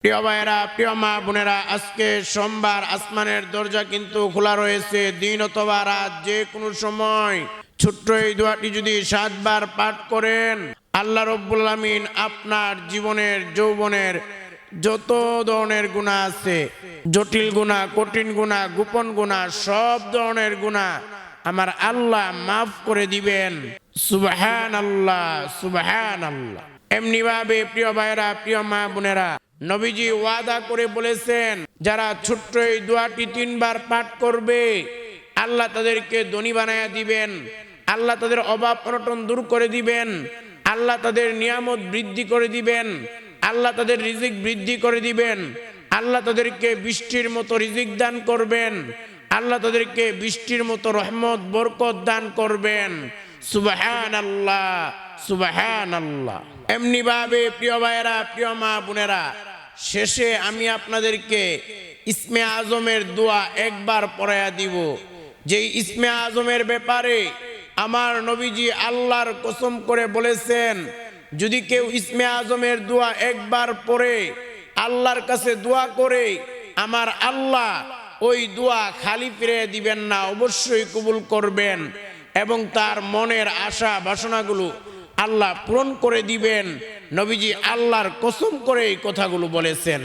প্রিয় ভাইয়েরা, প্রিয় মা বোনেরা, আজকে সোমবার, আসমানের দরজা কিন্তু খোলা রয়েছে। দিন অথবা রাত যে কোনো সময় ছোট্ট এই দোয়াটি যদি 7 বার পাঠ করেন, আল্লাহ রব্বুল আমিন আপনার জীবনের যৌবনের যত ধরনের গুনাহ আছে, জটিল গুনাহ, কঠিন গুনাহ, গোপন গুনাহ, সব ধরনের গুনাহ আমার আল্লাহ মাফ করে দিবেন। সুবহানাল্লাহ, সুবহানাল্লাহ। এমনি ভাবে প্রিয় ভাইয়েরা, প্রিয় মা বোনেরা, নবীজি ওয়াদা করে বলেছেন, যারা ছোট্ট এই দোয়াটি 3 বার পাঠ করবে, আল্লাহ তাদেরকে ধনী বানায়া দিবেন, আল্লাহ তাদের অভাব অনটন দূর করে দিবেন, আল্লাহ তাদের নিয়ামত বৃদ্ধি করে দিবেন, আল্লাহ তাদের রিজিক বৃদ্ধি করে দিবেন, আল্লাহ তাদেরকে বৃষ্টির মতো রিজিক দান করবেন, আল্লাহ তাদেরকে বৃষ্টির মতো রহমত বরকত দান করবেন। সুবহানাল্লাহ, সুবহানাল্লাহ। এমনি ভাবে প্রিয় ভাইয়েরা, প্রিয় মা বোনেরা, শেষে আমি আপনাদেরকে ইসমে আজমের দোয়া একবার পড়ায়া দিব। যেই ইসমে আজমের ব্যাপারে আমার নবীজি আল্লাহর কসম করে বলেছেন, যদি কেউ ইসমে আজমের দোয়া একবার পড়ে আল্লাহর কাছে দোয়া করে, আমার আল্লাহ ওই দোয়া খালি ফিরিয়ে দিবেন না, অবশ্যই কবুল করবেন এবং তার মনের আশা বাসনাগুলো আল্লাহ পূরণ করে দিবেন। নবীজি আল্লাহর কসম করে এই কথাগুলো বলেছেন।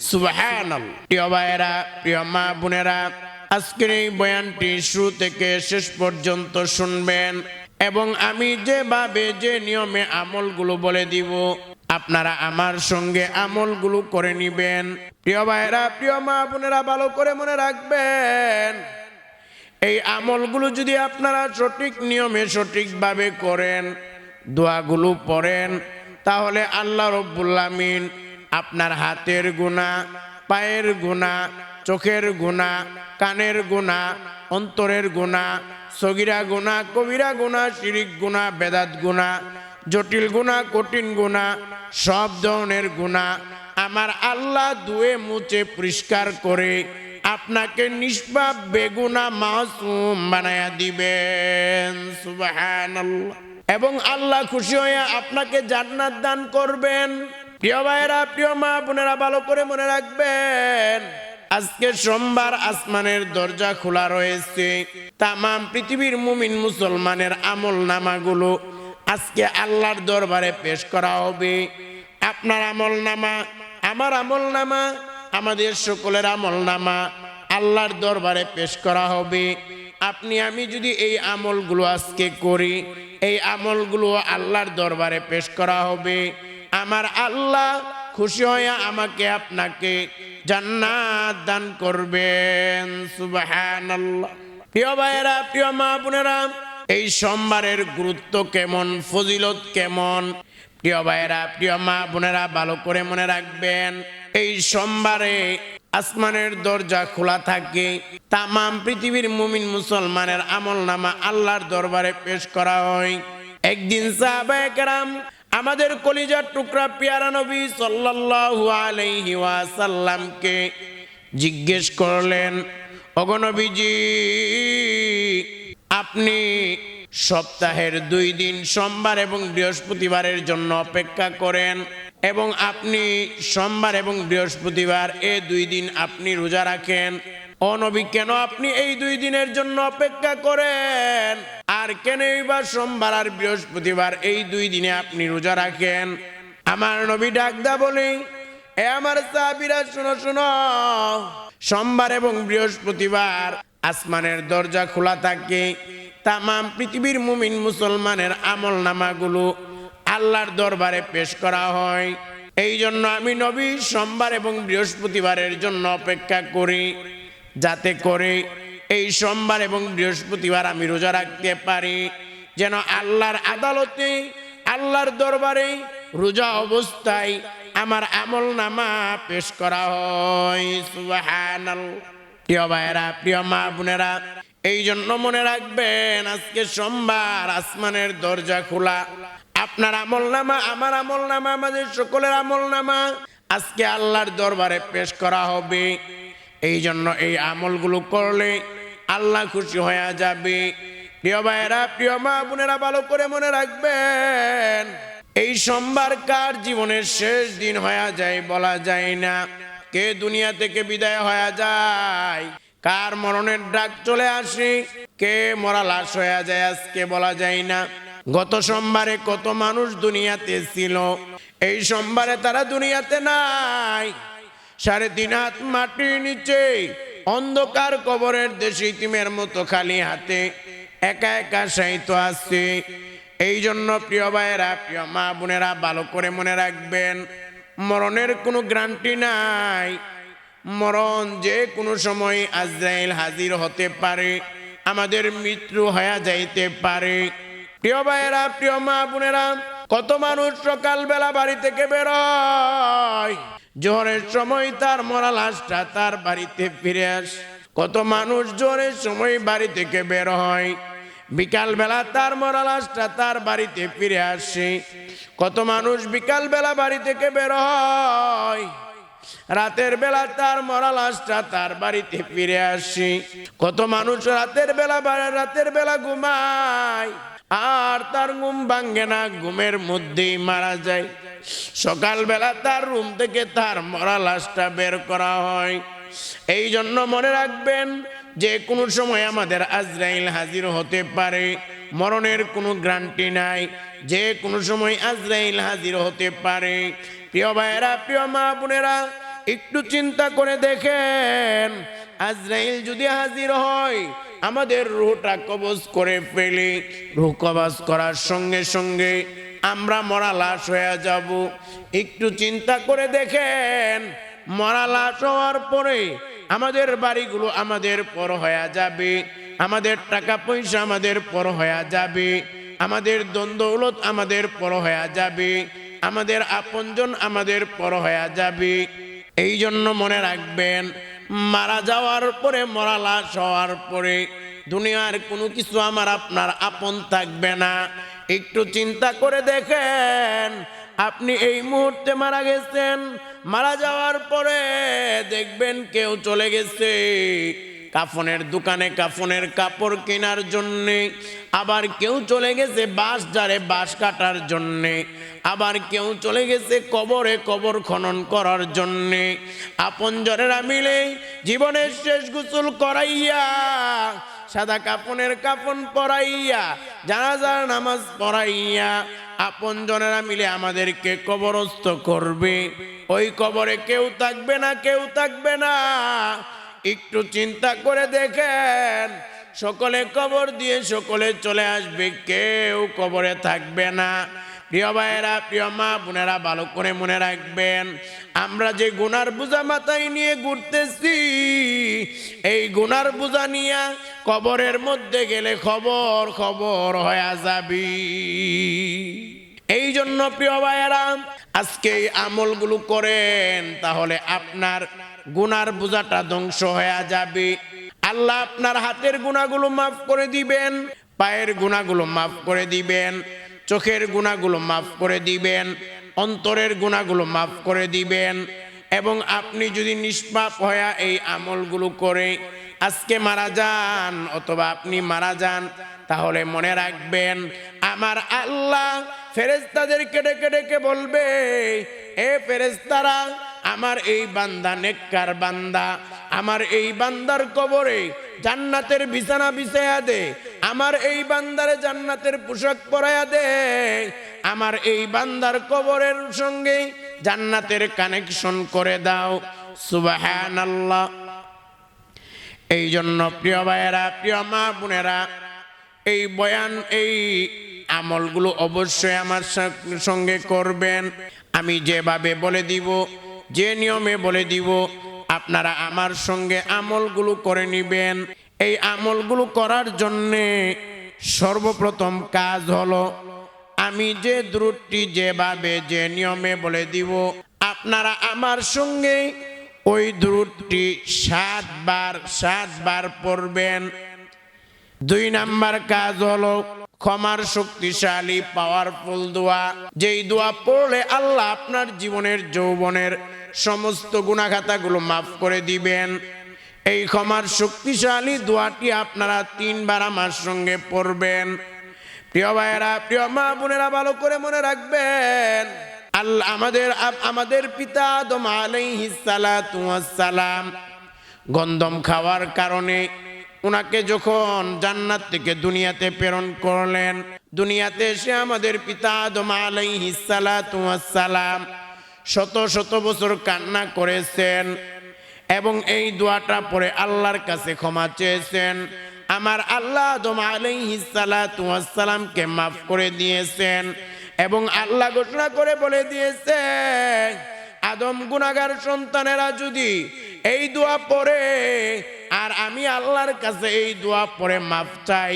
সুবহানাল্লাহ। প্রিয় ভাইয়েরা, প্রিয় মা বোনেরা, আজকের এই বয়ানটি শুরু থেকে শেষ পর্যন্ত শুনবেন এবং আমি যেভাবে যে নিয়মে আমলগুলো বলে দিব, আপনারা আমার সঙ্গে আমলগুলো করে নিবেন। প্রিয় ভাইয়েরা, প্রিয় মা বোনেরা, ভালো করে মনে রাখবেন, এই আমলগুলো যদি আপনারা সঠিক নিয়মে সঠিকভাবে করেন, দোয়াগুলো পড়েন, তাহলে আল্লাহ রব্বুল আমিন আপনার হাতের গুনাহ, পায়ের গুনাহ, চোখের গুনাহ, কানের গুনাহ, অন্তরের গুনাহ, সগীরা গুনাহ, কবিরা গুনাহ, শিরিক গুনাহ, বেদাত গুনাহ, জটিল গুনাহ, কঠিন গুনাহ, সব ধরনের গুনাহ আমার আল্লাহ ধুয়ে মুছে পরিষ্কার করে আপনাকে নিষ্পাপ বেগুনা মাসুম বানায়া দিবেন। সুবহানাল্লাহ। এবং আল্লাহ খুশি হয়ে আপনাকে জান্নাত দান করবেন। প্রিয় ভাইয়েরা, প্রিয় মা বোনেরা, ভালো করে মনে রাখবেন, আজকে সোমবার, আসমানের দরজা খোলা রয়েছে। তামাম পৃথিবীর মুমিন মুসলমানের আমল নামাগুলো আজকে আল্লাহর দরবারে পেশ করা হবে। আপনার আমল নামা, আমার আমল নামা, আমাদের সকলের আমল নামা আল্লাহর দরবারে পেশ করা হবে। আপনি আমি যদি এই আমলগুলো আজকে করি, এই আমলগুলো আল্লাহর দরবারে পেশ করা হবে। আমার আল্লাহ খুশি হয়ে আমাকে আপনাকে জান্নাত দান করবেন। সুবহানাল্লাহ। প্রিয় ভাইয়েরা, প্রিয় মা বোনেরা, এই সোমবারের গুরুত্ব কেমন, ফজিলত কেমন, প্রিয় ভাইয়েরা, প্রিয় মা বোনেরা, ভালো করে মনে রাখবেন, এই সোমবারে আসমানের দরজা খোলা থাকে। তামাম পৃথিবীর মুমিন মুসলমানের আমল নামা আল্লাহর দরবারে পেশ করা হয়। একদিন সাহাবায়ে কেরাম আমাদের কলিজার টুকরা পেয়ারা নবী সাল্লাল্লাহু আলাইহি ওয়াসাল্লামকে জিজ্ঞেস করলেন, ওগো নবীজি, আপনি সপ্তাহের 2 দিন সোমবার এবং বৃহস্পতিবারের জন্য অপেক্ষা করেন এবং আপনি সোমবার এবং বৃহস্পতিবার এই 2 দিন আপনি রোজা রাখেন। ও নবী, কেন আপনি এই 2 দিনের জন্য অপেক্ষা করেন? আর কেন এইবার সোমবার আর বৃহস্পতিবার এই 2 দিনে আপনি রোজা রাখেন? আমার নবী ডাকদা বলে, এ আমার সাহাবীরা, শুনো শুনো, সোমবার এবং বৃহস্পতিবার আসমানের দরজা খোলা থাকে। তামাম পৃথিবীর মুমিন মুসলমানের আমল নামাগুলো আল্লাহর দরবারে পেশ করা হয়। এই জন্য আমি নবী সোমবার এবং বৃহস্পতিবারের জন্য অপেক্ষা করি, যাতে করে এই সোমবার এবং বৃহস্পতিবার আমি রোজা রাখতে পারি, যেন আল্লাহর আদালতে, আল্লাহর দরবারে রোজা অবস্থায় আমার আমল নামা পেশ করা হয়। সুবহানাল্লাহ। প্রিয় ভাইয়েরা, প্রিয় মা বোনেরা, এই জন্য মনে রাখবেন, আজকে সোমবার, আসমানের দরজা খোলা। আপনার আমল নামা, আমার আমল নামা, আমাদের সকলের আমল নামা আজকে আল্লাহর দরবারে পেশ করা হবে। এই জন্য এই আমলগুলো করলে আল্লাহ খুশি হয়ে যাবে। প্রিয় ভাইয়েরা, প্রিয় মা বোনেরা, ভালো করে মনে রাখবেন, এই সোমবার কার জীবনের শেষ দিন হয়ে যায় বলা যায় না। কে দুনিয়া থেকে বিদায় হয়ে যায়, কার মরণের ডাক চলে আসে, কে মরা লাশ হয়ে যায় আজকে বলা যায় না। গত সোমবারে কত মানুষ দুনিয়াতে ছিল, এই সোমবারে তারা দুনিয়াতে নাই। 3.5 হাত মাটির নিচে অন্ধকার কবরের দেশে ইতিমের মতো খালি হাতে একা একা শায়িত আছে। এই জন্য প্রিয় ভাইয়েরা, প্রিয় মা বোনেরা, ভালো করে মনে রাখবেন, মরণের কোনো গ্যারান্টি নাই। মরণ যে কোনো সময় আজরাইল হাজির হতে পারে, আমাদের মৃত্যু হয়ে যাইতে পারে। প্রিয় ভাইয়েরা, প্রিয় মা বোনেরা, কত মানুষ সকালবেলা বাড়ি থেকে বেরোয়, জোহরের সময় তার মরা লাশটা তার বাড়িতে ফিরে আসে। কত মানুষ জোহরের সময় বাড়ি থেকে বের হয়, বিকালবেলা তার মরা লাশটা তার বাড়িতে ফিরে আসে। কত মানুষ বিকালবেলা বাড়ি থেকে বের হয়, রাতের বেলা তার মরা লাশটা তার বাড়িতে ফিরে আসে। কত মানুষ রাতের বেলা ঘুমায়, আর তার ঘুম ভাঙ্গে না, ঘুমের মধ্যেই মারা যায়। সকালবেলা তার রুম থেকে তার মরা লাশটা বের করা হয়। এই জন্য মনে রাখবেন, যে কোনো সময় আমাদের আজরাইল হাজির হতে পারে, মরণের কোনো গ্যারান্টি নাই। যে কোনো সময় আজরাইল হাজির হতে পারে। প্রিয় ভাইয়েরা, প্রিয় মা বোনেরা, একটু চিন্তা করে দেখেন, আজরাইল যদি হাজির হয়, আমাদের রূহটা কবজ করে ফেলে, রূহ কবজ করার সঙ্গে সঙ্গে আমরা মরা লাশ হয়ে যাব। একটু চিন্তা করে দেখেন, মরা লাশ হওয়ার পরে আমাদের বাড়িগুলো আমাদের পর হয়ে যাবে, আমাদের টাকা পয়সা আমাদের পর হয়ে যাবে, আমাদের দ্বন্দ্বলত আমাদের পর হয়ে যাবে, আমাদের আপনজন আমাদের পর হয়ে যাবে। এই জন্য মনে রাখবেন, মারা যাওয়ার পরে, মরা লাশ হওয়ার পরে দুনিয়ার কোনো কিছু আমার আপনার আপন থাকবে না। একটু চিন্তা করে দেখেন, আপনি এই মুহূর্তে মারা গেছেন, মারা যাওয়ার পরে দেখবেন কেউ চলে গেছে কাফনের দোকানে কাফনের কাপড় কেনার জন্যে, আবার কেউ চলে গেছে বাঁশ ঝাড়ে বাঁশ কাটার জন্যে, আবার কেউ চলে গেছে কবরে কবর খনন করার জন্যে। আপনজনেরা মিলে জীবনের শেষ গোসল করাইয়া, সাদা কাফনের কাফন পরাইয়া, জানাজার নামাজ পড়াইয়া আপনজনেরা মিলে আমাদেরকে কবরস্থ করবে। ওই কবরে কেউ থাকবে না, কেউ থাকবে না। একটু চিন্তা করে দেখেন, সকলে কবর দিয়ে সকলে চলে আসবে, কেউ কবরে থাকবে না। প্রিয় ভাইয়েরা, প্রিয় মা বোনেরা, ভালো করে মনে রাখবেন, আমরা যে গুনার বোঝা মাথায় নিয়ে ঘুরতেছি, এই গুনার বোঝা নিয়ে কবরের মধ্যে গেলে খবর খবর হয়ে যাবি। এই জন্য প্রিয় ভাইয়েরা, আজকে এই আমলগুলো করেন, তাহলে আপনার গুনার বোঝাটা ধ্বংস হয়ে যাবে। আল্লাহ আপনার হাতের গুনাহগুলো মাফ করে দিবেন, পায়ের গুনাহগুলো মাফ করে দিবেন, চোখের গুনাহগুলো মাফ করে দিবেন, অন্তরের গুনাহগুলো মাফ করে দিবেন। এবং আপনি যদি নিষ্পাপ হয়ে এই আমলগুলো করে আজকে মারা যান, অথবা আপনি মারা যান, তাহলে মনে রাখবেন, আমার আল্লাহ ফেরেশতাদেরকে ডেকে ডেকে বলবে, এ ফেরেশতারা, আমার এই বান্দা নেককার বান্দা, আমার এই বান্দার কবরে জান্নাতের বিছানা বিছায়া দে, আমার এই বান্দারে জান্নাতের পোশাক পরায়া দে, আমার এই বান্দার কবরের সঙ্গে জান্নাতের কানেকশন করে দাও। সুবহানাল্লাহ। এই জন্য প্রিয় ভাইয়েরা, প্রিয় মা বোনেরা, এই বয়ান, এই আমলগুলো অবশ্যই আমার সঙ্গে করবেন। আমি যেভাবে বলে দিব, যে নিয়মে বলে দিব, আপনারা আমার সঙ্গে আমলগুলো করে নিবেন। এই আমলগুলো করার জন্যে সর্বপ্রথম কাজ হলো, আমি যে দ্রুতটি যেভাবে যে নিয়মে বলে দিব, আপনারা আমার সঙ্গে ওই দ্রুতটি 7 বার পড়বেন। 2 নাম্বার কাজ হলো ক্ষমার শক্তিশালী পাওয়ারফুল দোয়া, যেই দোয়া পড়লে আল্লাহ আপনার জীবনের যৌবনের সমস্ত গুনাহখাতাগুলো মাফ করে দিবেন। এই ক্ষমার শক্তিশালী দোয়াটি আপনারা 3 বার আমার সঙ্গে পড়বেন। প্রিয় ভাইয়েরা, প্রিয় মা বোনেরা, ভালো করে মনে রাখবেন, আল্লাহ আমাদের পিতা আদম আলাইহিস সালাতু ওয়াস সালাম গন্ধম খাওয়ার কারণে উনাকে যখন জান্নাত থেকে দুনিয়াতে প্রেরণ করলেন, দুনিয়াতে এসে আমাদের পিতা আদম আলাইহিস সালাতু ওয়াস সালাম শত শত বছর কান্না করেছেন এবং এই দোয়াটা পড়ে আল্লাহর কাছে ক্ষমা চেয়েছেন। আমার আল্লাহ আদম আলাইহিস সালাতু ওয়াস সালামকে মাফ করে দিয়েছেন এবং আল্লাহ ঘোষণা করে বলে দিয়েছে, আদম গুনাহগার সন্তানেরা যদি এই দোয়া পড়ে আর আমি আল্লাহর কাছে এই দোয়া পড়ে মাফ চাই,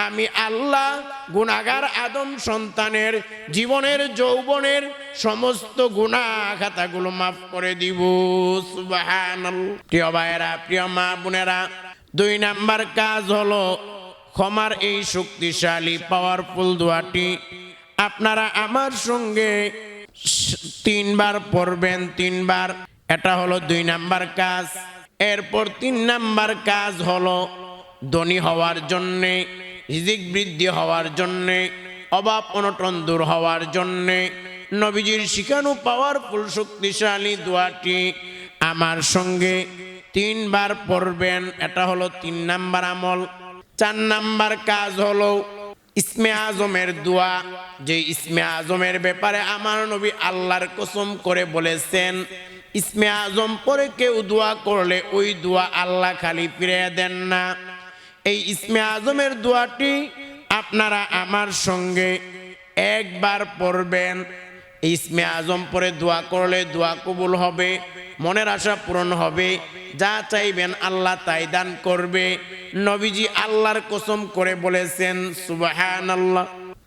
আমি আল্লাহ গুনাহগার আদম সন্তানের জীবনের যৌবনের সমস্ত গুনাহ খাতাগুলো মাফ করে দিব। সুবহানাল্লাহ। প্রিয় ভাইয়েরা, প্রিয় মা বোনেরা, 2 নাম্বার কাজ হলো ক্ষমার এই শক্তিশালী পাওয়ারফুল দোয়াটি আপনারা আমার সঙ্গে 3 বার পড়বেন, 3 বার। এটা হলো 2 নাম্বার কাজ। এরপর 3 নাম্বার কাজ হলো ধনী হওয়ার জন্যে, রিজিক বৃদ্ধি হওয়ার জন্যে, অভাব অনটন দূর হওয়ার জন্যে নবীজির শিখানো পাওয়ারফুল শক্তিশালী দোয়াটি আমার সঙ্গে 3 বার পড়বেন। এটা হলো 3 নাম্বার আমল। 4 নাম্বার কাজ হলো ইসমে আজমের দোয়া, যে ইসমে আজমের ব্যাপারে আমার নবী আল্লাহর কসম করে বলেছেন, ইসমে আজম পরে কেউ দোয়া করলে ওই দোয়া আল্লাহ খালি ফিরিয়ে দেন না। এই ইসমে আজমের দোয়াটি আপনারা আমার সঙ্গে 1 বার পড়বেন। ইসমে আজম পরে দোয়া করলে দোয়া কবুল হবে, মনের আশা পূরণ হবে, যা চাইবেন আল্লাহ তাই দান করবে। নবীজি আল্লাহর কসম করে বলেছেন, সুবহানাল্লাহ।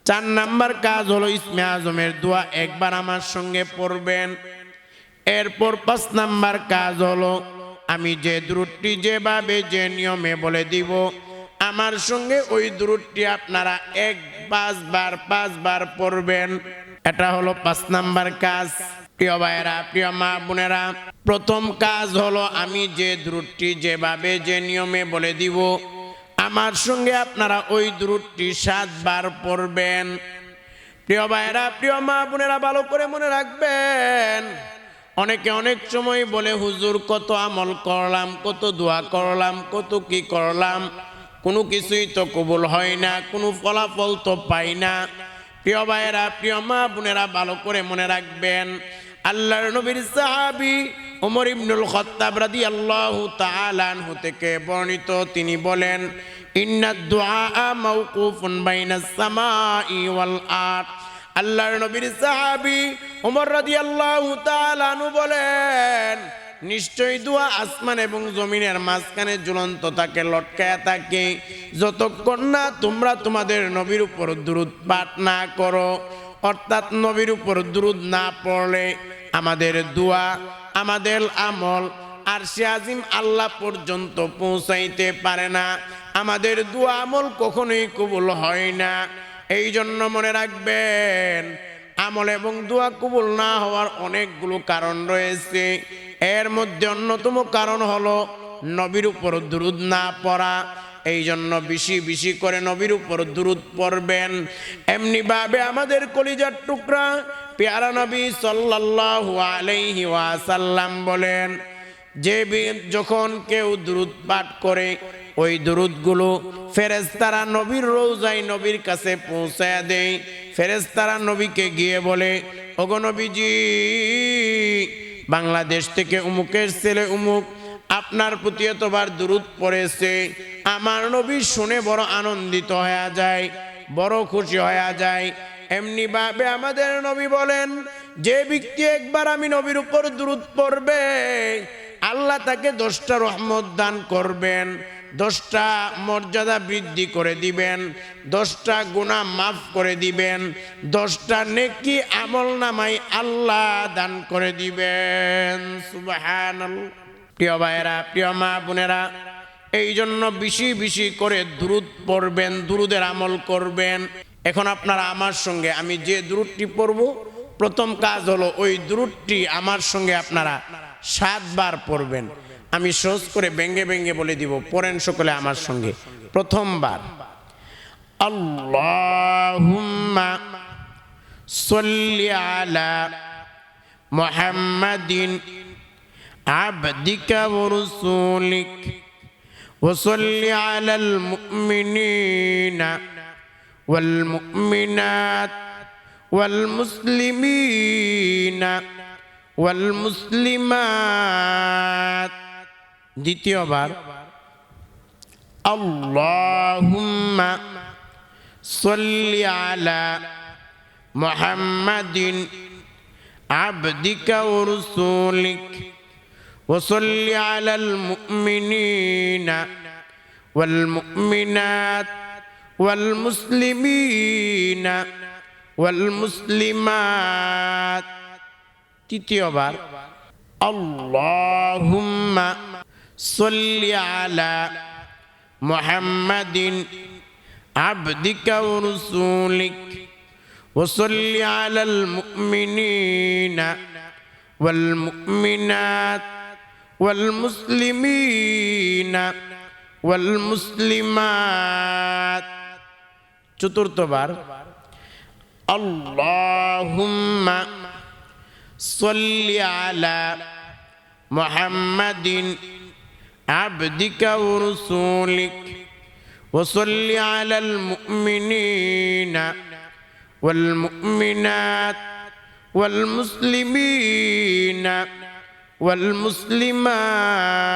4 নাম্বার কাজ হলো ইসমে আজমের দোয়া 1 বার আমার সঙ্গে পড়বেন। এরপর 5 নাম্বার কাজ হলো আমি যে দুরূদটি যেভাবে যে নিয়মে বলে দিব আমার সঙ্গে ওই দুরূদটি আপনারা 5 বার পড়বেন। এটা হলো 5 নাম্বার কাজ। প্রিয় ভাইয়েরা, প্রিয় মা বোনেরা, প্রথম কাজ হলো আমি যে দুরূদটি যেভাবে যে নিয়মে বলে দিব আমার সঙ্গে আপনারা ওই দুরূদটি 7 বার পড়বেন। প্রিয় ভাইয়েরা, প্রিয় মা বোনেরা, ভালো করে মনে রাখবেন, অনেকে অনেক সময় বলে, হুজুর কত আমল করলাম, কত দোয়া করলাম, কত কি করলাম, কোনো কিছুই তো কবুল হয় না, কোনো ফলাফল তো পাই না। প্রিয় ভাইয়েরা, প্রিয় মা বোনেরা, ভালো করে মনে রাখবেন, আল্লাহর নবীর সাহাবী ওমর ইবনুল খাত্তাব রাদিয়াল্লাহু তাআলা আনহু থেকে বর্ণিত, তিনি বলেন, ইন্নাদ দুআ মাওকুফুন বাইনাস সামাই ওয়াল আরদ। আল্লাহর নবীর সাহাবী ওমর রাদিয়াল্লাহু তাআলা আনহু বলেন, নিশ্চয়ই দোয়া আসমান এবং জমিনের মাঝখানে ঝুলন্ত থাকে, লটকায়া থাকে, যতক্ষণ না তোমরা তোমাদের নবীর উপর দুরূদ পাঠ না করো। অর্থাৎ নবীর উপর দুরূদ না পড়লে আমাদের দোয়া, আমাদের আমল আরশে আজিম আল্লাহ পর্যন্ত পৌঁছাইতে পারে না, আমাদের দোয়া আমল কখনোই কবুল হয় না। এই জন্য মনে রাখবেন, আমল এবং দোয়া কবুল না হওয়ার অনেকগুলো কারণ রয়েছে। এর মধ্যে অন্যতম কারণ হলো নবীর উপর দুরূদ না পড়া। এই জন্য বেশি বেশি করে নবীর উপর দুরূদ পড়বেন। এমনি ভাবে আমাদের কলিজার টুকরা পেয়ারা নবী সাল্লাল্লাহু আলাইহি ওয়াসাল্লাম বলেন, যে যখন কেউ দুরূদ পাঠ করে ওই দুরূদগুলো ফেরেশতারা নবীর রওজায় নবীর কাছে পৌঁছায়া দেয়। ফেরেশতারা নবীকে গিয়ে বলে, ওগো নবীজি, বাংলাদেশ থেকে উমুকের ছেলে উমুক আপনার প্রতি এতবার দুরূদ পড়েছে। আমার নবী শুনে বড় আনন্দিত হয়ে যায়, বড় খুশি হয়ে যায়। এমনি ভাবে আমাদের নবী বলেন, যে ব্যক্তি একবার আমি নবীর উপর দুরূদ পড়বে আল্লাহ তাকে 10টা রহমত দান করবেন, 10টা মর্যাদা বৃদ্ধি করে দিবেন, 10টা গুনাহ মাফ করে দিবেন, 10টা নেকি আমল নামাই আল্লাহ দান করে দিবেন। সুবহানাল্লাহ। প্রিয় ভাইয়েরা, প্রিয় মা বোনেরা, এই জন্য বেশি বেশি করে দুরূদ পড়বেন, দুরূদের আমল করবেন। এখন আপনারা আমার সঙ্গে আমি যে দুরূদটি পড়ব, প্রথম কাজ হলো ওই দুরূদটি আমার সঙ্গে আপনারা 7 বার পড়বেন। আমি সহজ করে ব্যঙ্গে ব্যঙ্গে বলে দিব, পড়েন সকলে আমার সঙ্গে। প্রথমবার, আল্লাহুম্মা সাল্লি আলা মুহাম্মাদিন আবদিকা ওয়া রাসূলিক ওয়া সাল্লি আলাল মুমিনিনা ওয়াল মুমিনাত ওয়াল মুসলিমিনা ওয়াল মুসলিমাত। দ্বিতীয়বার আল্লাহুম্মা সাল্লি আলা মুহাম্মাদিন আবদিকা ওয়া রাসূলিক ওয়া সাল্লি আলাল মুমিনিনা ওয়াল মুমিনাত ওয়াল মুসলিমিনা ওয়াল মুসলিমাত। তৃতীয়বার আল্লাহুম্মা সাল্লি আলা মুহাম্মাদিন আবদিকা ওয়া রাসূলিক ওয়া সাল্লি আলাল মুমিনিনা ওয়াল মুমিনাত ওয়াল মুসলিমিনা ওয়াল মুসলিমাত। চতুর্থবার আল্লাহুম্মা সাল্লি আলা মুহাম্মাদিন আবদিকা ওয়া রাসূলিক ওয়া সাল্লি আলাল মুমিনিনা ওয়াল মুমিনাত ওয়াল মুসলিমিনা ওয়াল মুসলিমাত।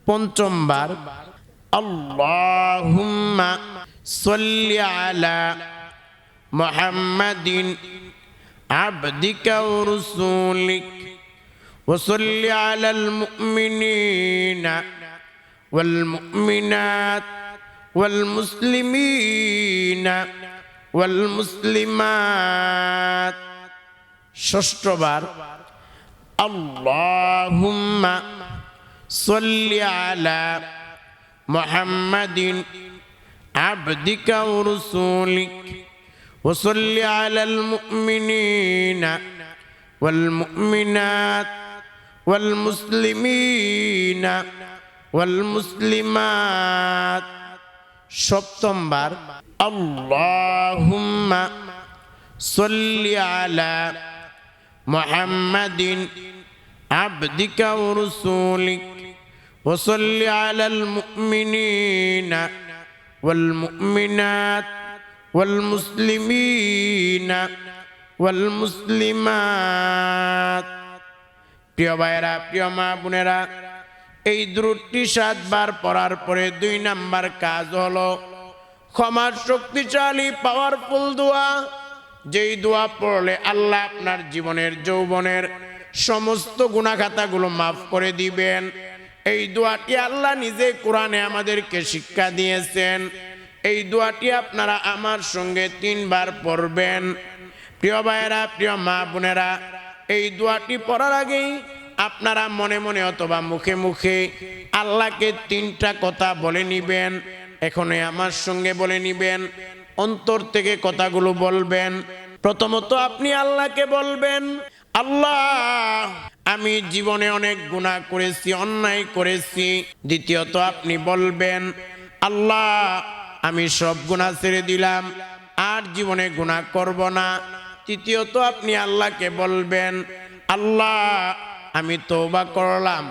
পঞ্চমবার আল্লাহুম্মা সাল্লি আলা মুহাম্মাদিন আবদিকা ওয়া রাসূলিক ওয়া সাল্লি আলাল মুমিনিনা ওয়াল মুমিনাত ওয়াল মুসলিমিনা ওয়াল মুসলিমাত। ষষ্ঠবার আল্লাহুম্মা সাল্লি আলা মুহাম্মাদিন আবদিকা ওয়া রাসূলিক ওয়া সাল্লি আলাল মুমিনিনা ওয়াল মুমিনাত ওয়াল মুসলিমিনা ওয়াল মুসলিমাত। সপ্তমবার আল্লাহুম্মা সাল্লি আলা মুহাম্মাদিন আবদিকা ওয়া রাসূলিক ওয়া সাল্লি আলাল মুমিনিনা ওয়াল মুমিনাত ওয়াল মুসলিমিনা ওয়াল মুসলিমাত। প্রিয় ভাইরা, প্রিয় মা বোনেরা, এই দুরূদটি 7 বার পড়ার পরে 2 নাম্বার কাজ হলো ক্ষমার শক্তিশালী পাওয়ারফুল দোয়া। যেই দোয়া পড়লে আল্লাহ আপনার জীবনের যৌবনের সমস্ত গুনাহ খাতাগুলো মাফ করে দিবেন। এই দোয়াটি আল্লাহ নিজে কোরআনে আমাদেরকে শিক্ষা দিয়েছেন। এই দোয়াটি আপনারা আমার সঙ্গে 3 বার পড়বেন। প্রিয় ভাইয়েরা, প্রিয় মা বোনেরা, এই দোয়াটি পড়ার আগেই আপনারা মনে মনে অথবা মুখে মুখে আল্লাহকে 3টা কথা বলে নিবেন। এখনই আমার সঙ্গে বলে নিবেন, অন্তর থেকে কথাগুলো বলবেন। প্রথমত আপনি আল্লাহকে বলবেন, আল্লাহ আমি জীবনে অনেক গুনাহ করেছি, অন্যায় করেছি। দ্বিতীয়ত আপনি বলবেন, আল্লাহ আমি সব গুনাহ ছেড়ে দিলাম, আর জীবনে গুনাহ করব না। তৃতীয়ত আপনি আল্লাহকে বলবেন, আল্লাহ আমি তওবা করলাম,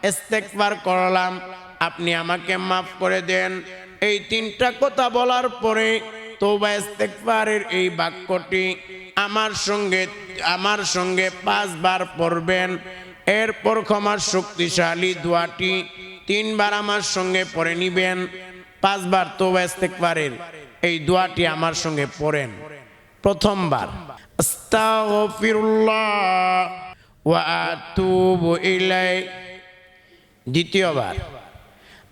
ইস্তেগফার করলাম, আপনি আমাকে মাফ করে দেন। এই 3টা কথা বলার পরে তওবা ইস্তেগফারের এই বাক্যটি আমার সঙ্গে 5 বার পড়বেন। এরপর ক্ষমার শক্তিশালী দোয়াটি 3 বার আমার সঙ্গে পড়ে নিবেন। 5 বার তওবা ইস্তেগফারের এই দোয়াটি আমার সঙ্গে পড়েন। প্রথমবার আস্তাগফিরুল্লাহ ওয়া আতুবু ইলাইহি। দ্বিতীয়বার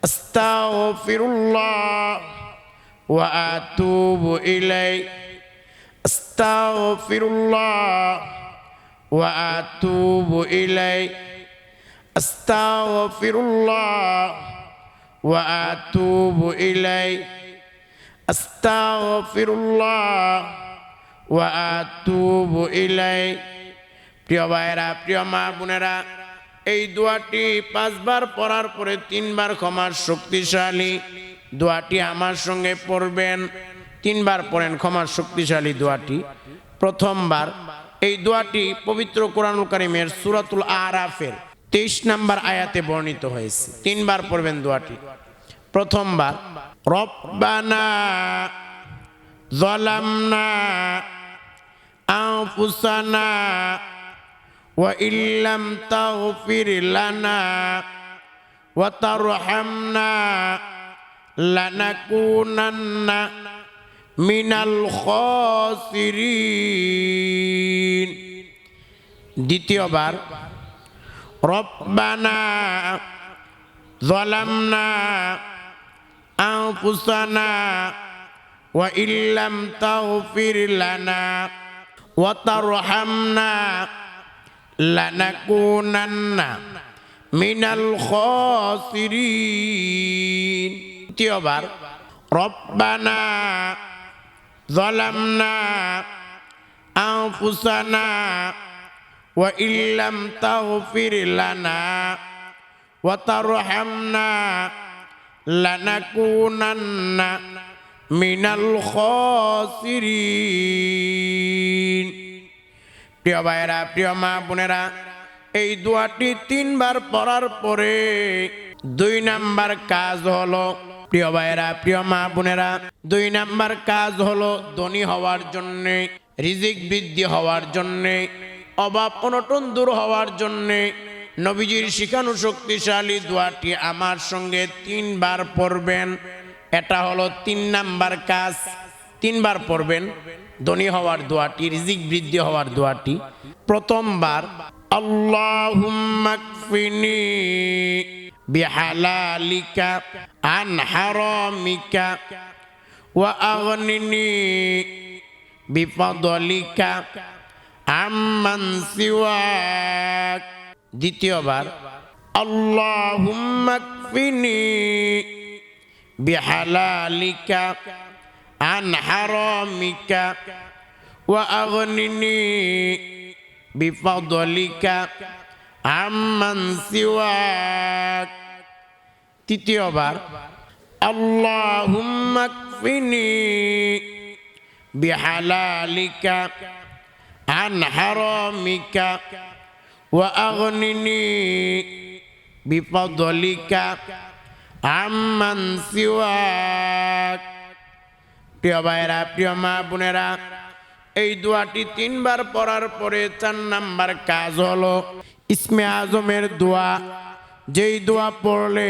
আস্তাগফিরুল্লাহ ওয়া আতুবু ইলাইহি। আস্তাগফিরুল্লাহ ওয়া আতুবু ইলাইহি। আস্তাগফিরুল্লাহ ওয়া আতুবু ইলাইহি। আস্তাগফিরুল্লাহ ওয়া আতুবু ইলাইহি। প্রিয় ভাইরা, প্রিয় মা বোনেরা, এই দোয়াটি 5 বার পড়ার পরে 3 বার ক্ষমার শক্তিশালী দোয়াটি আমার সঙ্গে পড়বেন। 3 বার পড়েন ক্ষমার শক্তিশালী দোয়াটি। প্রথমবার এই দোয়াটি পবিত্র কোরআনুল কারীমের সূরাতুল আরাফের 23 নম্বর আয়াতে বর্ণিত হয়েছে। 3 বার পড়বেন দোয়াটি। প্রথমবার রব্বানা যালামনা আনফুসানা ওয়া ইল্লাম তাগফির লানা ওয়া তারহামনা লানাকুনান্না মিনাল খাসিরিন। দ্বিতীয়বার রব্বানা যালামনা আনফুসানা ওয়া ইল্লাম তাগফির লানা ওয়া তারহামনা লানাকুনান্না মিনাল খাসিরিন। তৃতীয়বার রব্বানা যালামনা আনফুসানা ওয়া ইল্লাম তাগফির লানা ওয়া তারহামনা লানাকুনান্না মিনাল খাসিরিন। প্রিয় ভাইয়েরা, প্রিয় মা বোনেরা, এই দোয়াটি 3 বার পড়ার পরে 2 নাম্বার কাজ হলো, প্রিয় ভাইয়েরা, প্রিয় মা বোনেরা, 2 নাম্বার কাজ হলো ধনী হওয়ার জন্যে, রিজিক বৃদ্ধি হওয়ার জন্যে, অভাব অনটন দূর হওয়ার জন্যে নবীজির শিখানো শক্তিশালী দোয়াটি আমার সঙ্গে 3 বার পড়বেন। এটা হলো 3 নাম্বার কাজ। 3 বার পড়বেন ধনী হওয়ার দোয়াটি, রিজিক বৃদ্ধি হওয়ার দোয়াটি। প্রথমবার আল্লাহুম্মা কফিনি বিহালালিকা আন হারামিকা ওয়া আগনিনি বিফদলিকা আম্মান সিওয়াক। দ্বিতীয়বার আল্লাহুম্মা কফিনি বিহালালিকা আন হারামিকা ওয়া আগনিনি বিফদলিকা আম্মান সিওয়াক। তৃতীয়বার আল্লাহুম্মা কফিনি বিহালালিকা আন হারামিকা ওয়া আগনিনি বিফদলিকা আম্মান সিওয়াক। প্রিয় ভাইরা, প্রিয় মা বোনেরা, এই দোয়াটি 3 বার পড়ার পরে 4 নাম্বার কাজ হলো ইসমে আজমের দোয়া। যেই দোয়া পড়লে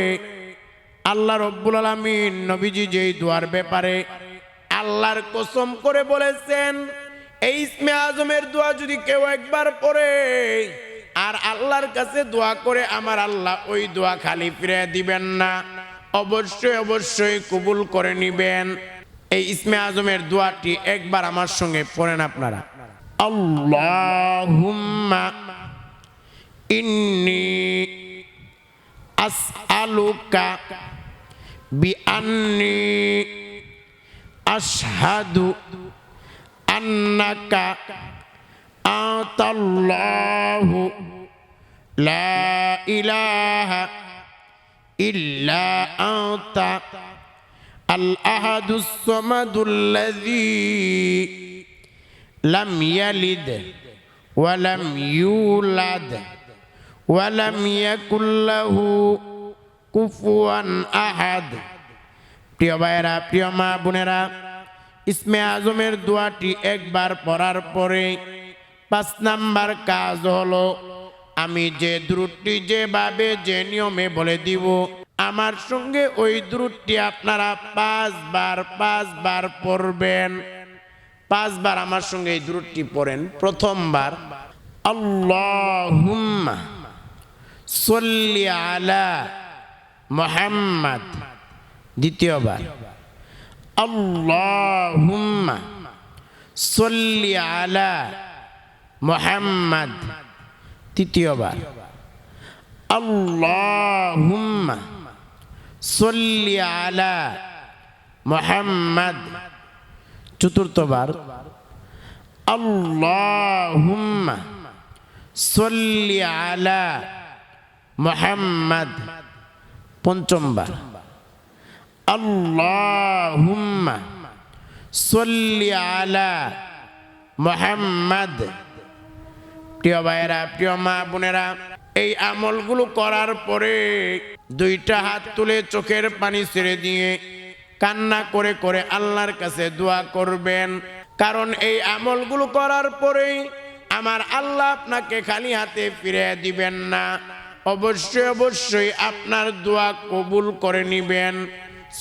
আল্লাহ রব্বুল আলামিন নবীজি যেই দোয়ার ব্যাপারে আল্লাহর কসম করে বলেছেন, এই ইসমে আজমের দোয়া যদি কেউ একবার পড়ে আর আল্লাহর কাছে দোয়া করে, আমার আল্লাহ ওই দোয়া খালি ফিরে দিবেন না, অবশ্যই অবশ্যই কবুল করে নিবেন। এই ইসমে আজমের দোয়াটি একবার আমার সঙ্গে পড়েন আপনারা। আল্লাহুম্মা ইন্নী আসআলুকা বিআন্নী আশহাদু আন্নাকা আনতাল্লাহু লা ইলাহা ইল্লা আনতা আল আহাদুস সামাদুল্লাযী লাম ইয়ালিদ ওয়া লাম ইউলাদ ওয়া লাম ইয়াকুল লাহু কুফুয়ান আহাদ। প্রিয় ভাইরা, প্রিয় মা বোনেরা, ইসমে আজমের দোয়াটি একবার পড়ার পরে 5 নাম্বার কাজ হলো আমি যে দুরূদটি যেভাবে যে নিয়মে বলে দিব, আমার সঙ্গে ওই দুরূদটি আপনারা 5 বার পড়বেন। 5 বার আমার সঙ্গে এই দুরূদটি পড়েন। প্রথমবার আল্লাহুম্মা সাল্লি আলা মুহাম্মাদ। দ্বিতীয়বার আল্লাহুম্মা সাল্লি আলা মুহাম্মাদ। তৃতীয়বার আল্লাহুম্মা সাল্লি আলা মুহাম্মাদ। চতুর্থবার আল্লাহুম্মা সাল্লি আলা মুহাম্মাদ। পঞ্চমবার আল্লাহুম্মা সাল্লি আলা মুহাম্মাদ। প্রিয় ভাইয়েরা, প্রিয় মা বোনেরা, এই আমলগুলো করার পরে দুইটা হাত তুলে চোখের পানি ছেড়ে দিয়ে কান্না করে করে আল্লাহর কাছে দোয়া করবেন। কারণ এই আমলগুলো করার পরেই আমার আল্লাহ আপনাকে খালি হাতে ফিরিয়ে দিবেন না, অবশ্যই অবশ্যই আপনার দোয়া কবুল করে নিবেন।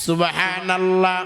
সুবহানাল্লাহ।